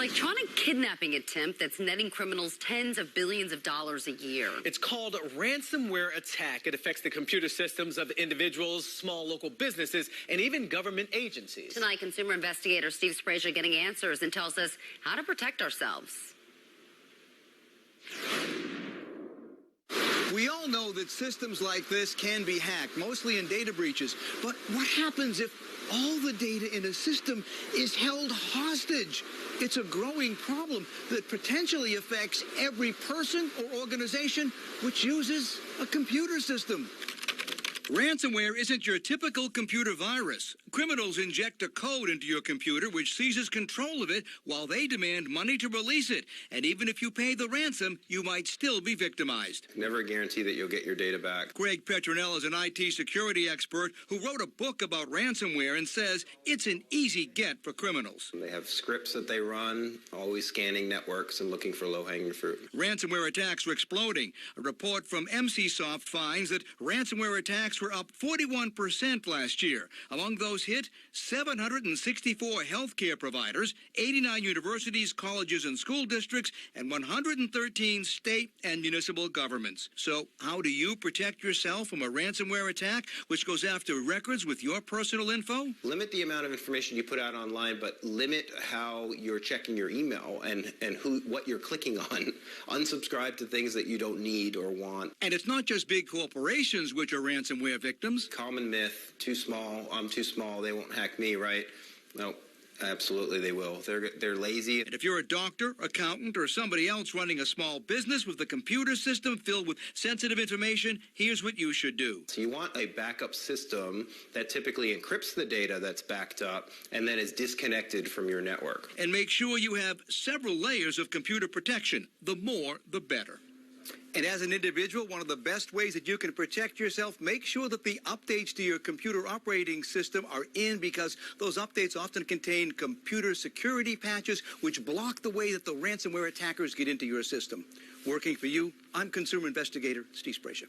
electronic kidnapping attempt that's netting criminals tens of billions of dollars a year. It's called a ransomware attack. It affects the computer systems of individuals, small local businesses, and even government agencies. Tonight, consumer investigator Steve Sprazier getting answers and tells us how to protect ourselves. We all know that systems like this can be hacked, mostly in data breaches. But what happens if all the data in a system is held hostage? It's a growing problem that potentially affects every person or organization which uses a computer system. Ransomware isn't your typical computer virus. Criminals inject a code into your computer which seizes control of it while they demand money to release it. And even if you pay the ransom, you might still be victimized. Never a guarantee that you'll get your data back. Greg Petronella is an IT security expert who wrote a book about ransomware and says it's an easy get for criminals. They have scripts that they run, always scanning networks and looking for low-hanging fruit. Ransomware attacks are exploding. A report from MCSoft finds that ransomware attacks were up 41% last year. Among those hit, 764 healthcare providers, 89 universities, colleges, and school districts, and 113 state and municipal governments. So how do you protect yourself from a ransomware attack which goes after records with your personal info? Limit the amount of information you put out online, but limit how you're checking your email and what you're clicking on. Unsubscribe to things that you don't need or want. And it's not just big corporations which are ransomware victims. Common myth, too small, I'm too small, they won't hack me, right? No, absolutely they will. They're lazy. And if you're a doctor, accountant, or somebody else running a small business with a computer system filled with sensitive information, here's what you should do. So you want a backup system that typically encrypts the data that's backed up and then is disconnected from your network. And make sure you have several layers of computer protection. The more, the better. And as an individual, one of the best ways that you can protect yourself, make sure that the updates to your computer operating system are in, because those updates often contain computer security patches which block the way that the ransomware attackers get into your system. Working for you, I'm consumer investigator Steve Sprazier.